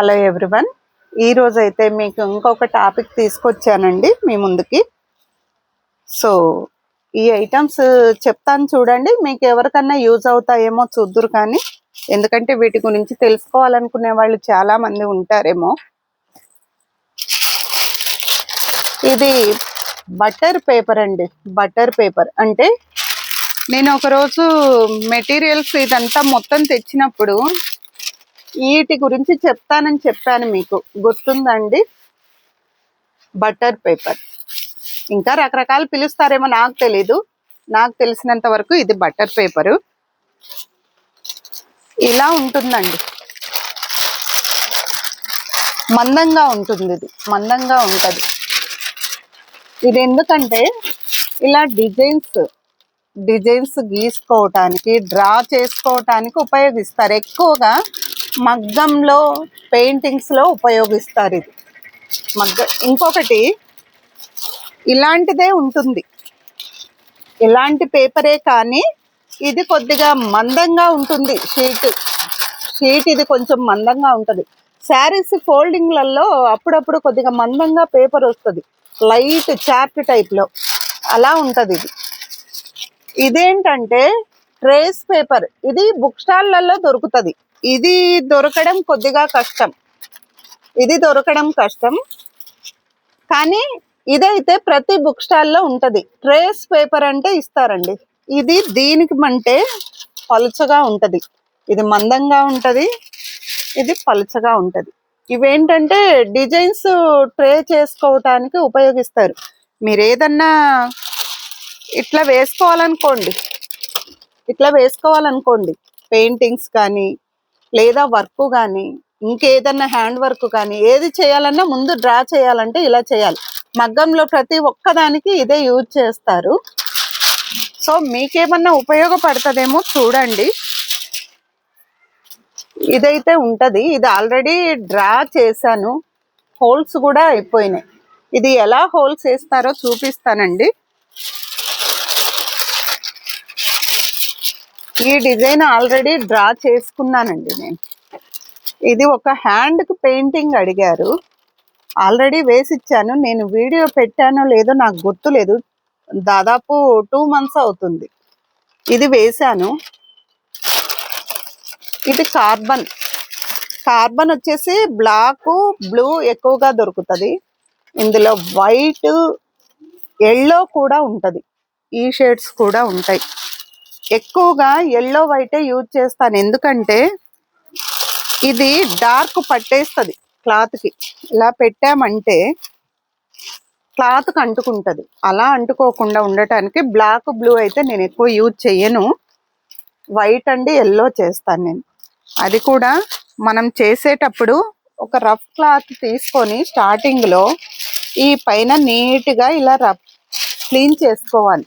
Hello everyone, ఈరోజు అయితే మీకు ఇంకొక టాపిక్ తీసుకొచ్చానండి మీ ముందుకి. సో ఈ ఐటమ్స్ చెప్తాను చూడండి, మీకు ఎవరికన్నా యూజ్ అవుతాయేమో చూద్దురు. కానీ ఎందుకంటే వీటి గురించి తెలుసుకోవాలనుకునే వాళ్ళు చాలా మంది ఉంటారేమో. ఇది బటర్ పేపర్ అండి. బటర్ పేపర్ అంటే నేను ఒకరోజు మెటీరియల్స్ ఇదంతా మొత్తం తెచ్చినప్పుడు వీటి గురించి చెప్తానని చెప్పాను, మీకు గుర్తుందండి? బటర్ పేపర్, ఇంకా రకరకాలు పిలుస్తారేమో నాకు తెలీదు. నాకు తెలిసినంత వరకు ఇది బటర్ పేపరు. ఇలా ఉంటుందండి, మందంగా ఉంటుంది. ఇది మందంగా ఉంటుంది. ఇది ఎందుకంటే ఇలా డిజైన్స్ గీసుకోవటానికి, డ్రా చేసుకోవటానికి ఉపయోగిస్తారు. ఎక్కువగా మగ్గంలో, పెయింటింగ్స్లో ఉపయోగిస్తారు ఇది. ఇంకొకటి ఇలాంటిదే ఉంటుంది, ఇలాంటి పేపరే, కానీ ఇది కొద్దిగా మందంగా ఉంటుంది. షీట్ ఇది కొంచెం మందంగా ఉంటుంది. శారీస్ ఫోల్డింగ్లలో అప్పుడప్పుడు కొద్దిగా మందంగా పేపర్ వస్తుంది, లైట్ చార్ట్ టైప్లో అలా ఉంటుంది ఇది. ఇదేంటంటే ట్రేస్ పేపర్. ఇది బుక్ స్టాల్లలో దొరుకుతుంది. ఇది దొరకడం కొద్దిగా కష్టం. కానీ ఇదైతే ప్రతి బుక్ స్టాల్లో ఉంటుంది. ట్రేస్ పేపర్ అంటే ఇస్తారండి. ఇది దీనికి అంటే పలుచగా ఉంటుంది, ఇది మందంగా ఉంటుంది, ఇది పలుచగా ఉంటుంది. ఇవేంటంటే డిజైన్స్ ట్రే చేసుకోవటానికి ఉపయోగిస్తారు. మీరు ఏదన్నా ఇట్లా వేసుకోవాలనుకోండి, పెయింటింగ్స్ కానీ లేదా వర్క్ కానీ ఇంకేదన్నా హ్యాండ్ వర్క్ కానీ ఏది చేయాలన్నా ముందు డ్రా చేయాలంటే ఇలా చేయాలి. మగ్గంలో ప్రతి ఒక్కదానికి ఇదే యూజ్ చేస్తారు. సో మీకేమన్నా ఉపయోగపడుతుందేమో చూడండి. ఇదైతే ఉంటుంది. ఇది ఆల్రెడీ డ్రా చేశాను, హోల్స్ కూడా అయిపోయినాయి. ఇది ఎలా హోల్స్ వేస్తారో చూపిస్తానండి. ఈ డిజైన్ ఆల్రెడీ డ్రా చేసుకున్నానండి నేను. ఇది ఒక హ్యాండ్కి పెయింటింగ్ అడిగారు, ఆల్రెడీ వేసిచ్చాను. నేను వీడియో పెట్టానో లేదో నాకు గుర్తులేదు, దాదాపు 2 months అవుతుంది. ఇది వేశాను. ఇది కార్బన్ వచ్చేసి బ్లాక్, బ్లూ ఎక్కువగా దొరుకుతుంది. ఇందులో వైట్, ఎల్లో కూడా ఉంటుంది. ఈ షేడ్స్ కూడా ఉంటాయి. ఎక్కువగా ఎల్లో వైటే యూజ్ చేస్తాను, ఎందుకంటే ఇది డార్క్ పట్టేస్తుంది క్లాత్కి. ఇలా పెట్టామంటే క్లాత్కి అంటుకుంటుంది. అలా అంటుకోకుండా ఉండటానికి బ్లాక్, బ్లూ అయితే నేను ఎక్కువ యూజ్ చెయ్యను. వైట్ అండ్ ఎల్లో చేస్తాను నేను. అది కూడా మనం చేసేటప్పుడు ఒక రఫ్ క్లాత్ తీసుకొని స్టార్టింగ్లో ఈ పైన నీట్గా ఇలా క్లీన్ చేసుకోవాలి.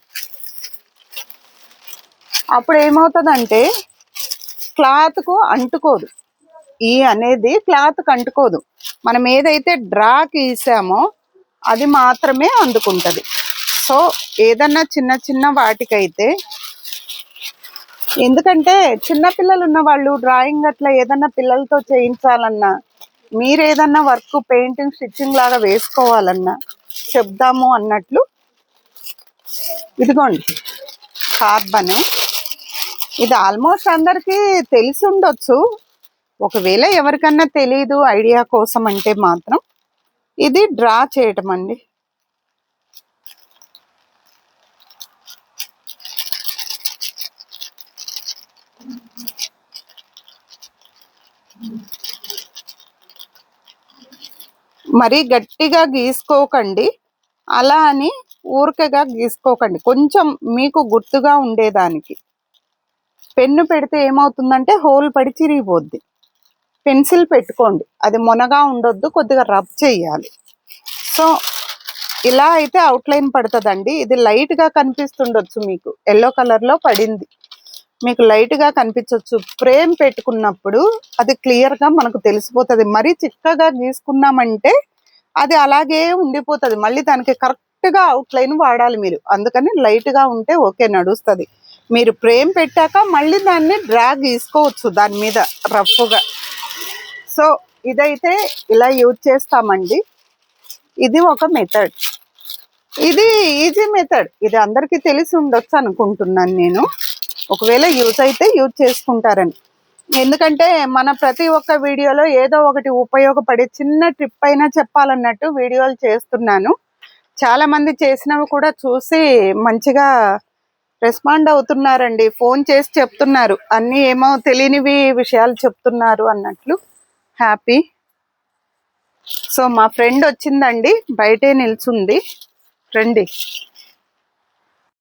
అప్పుడు ఏమవుతుందంటే క్లాత్కు అంటుకోదు, ఈ అనేది క్లాత్కి అంటుకోదు. మనం ఏదైతే డ్రా గీసామో అది మాత్రమే అందుకుంటుంది. సో ఏదన్నా చిన్న వాటికైతే, ఎందుకంటే చిన్నపిల్లలు ఉన్న వాళ్ళు డ్రాయింగ్ అట్లా ఏదన్నా పిల్లలతో చేయించాలన్నా, మీరు ఏదన్నా వర్క్ పెయింటింగ్, స్టిచ్చింగ్ లాగా వేసుకోవాలన్నా చెప్దాము అన్నట్లు. ఇదిగోండి కార్బన్. ఇది ఆల్మోస్ట్ అందరికీ తెలిసి ఉండొచ్చు. ఒకవేళ ఎవరికన్నా తెలీదు ఐడియా కోసం అంటే మాత్రం ఇది డ్రా చేయటం అండి. మరీ గట్టిగా గీసుకోకండి, అలా అని ఊరికగా గీసుకోకండి. కొంచెం మీకు గుర్తుగా ఉండేదానికి. పెన్ను పెడితే ఏమవుతుందంటే హోల్ పడి చిరిగిపోద్ది. పెన్సిల్ పెట్టుకోండి, అది మొనగా ఉండొద్దు, కొద్దిగా రబ్ చేయాలి. సో ఇలా అయితే అవుట్లైన్ పడుతుందండి. ఇది లైట్గా కనిపిస్తుండొచ్చు మీకు, ఎల్లో కలర్లో పడింది, మీకు లైట్గా కనిపించవచ్చు. ఫ్రేమ్ పెట్టుకున్నప్పుడు అది క్లియర్గా మనకు తెలిసిపోతుంది. మరీ చిక్కగా గీసుకున్నామంటే అది అలాగే ఉండిపోతుంది. మళ్ళీ దానికి కరెక్ట్గా అవుట్లైన్ వాడాలి మీరు. అందుకని లైట్గా ఉంటే ఓకే, నడుస్తుంది. మీరు ఫ్రేమ్ పెట్టాక మళ్ళీ దాన్ని డ్రా గీసుకోవచ్చు దాని మీద రఫ్గా. సో ఇదైతే ఇలా యూజ్ చేస్తామండి. ఇది ఒక మెథడ్. ఇది ఈజీ మెథడ్. ఇది అందరికీ తెలిసి ఉండొచ్చు అనుకుంటున్నాను నేను. ఒకవేళ యూజ్ అయితే యూజ్ చేసుకుంటారని. ఎందుకంటే మన ప్రతి ఒక్క వీడియోలో ఏదో ఒకటి ఉపయోగపడే చిన్న ట్రిప్ అయినా చెప్పాలన్నట్టు వీడియోలు చేస్తున్నాను. చాలా మంది చేసినవి కూడా చూసి మంచిగా రెస్పాండ్ అవుతున్నారండి. ఫోన్ చేసి చెప్తున్నారు, అన్నీ ఏమో తెలియనివి విషయాలు చెప్తున్నారు అన్నట్లు. హ్యాపీ. సో మా ఫ్రెండ్ వచ్చిందండి, బయటే నిల్చుంది. రండి.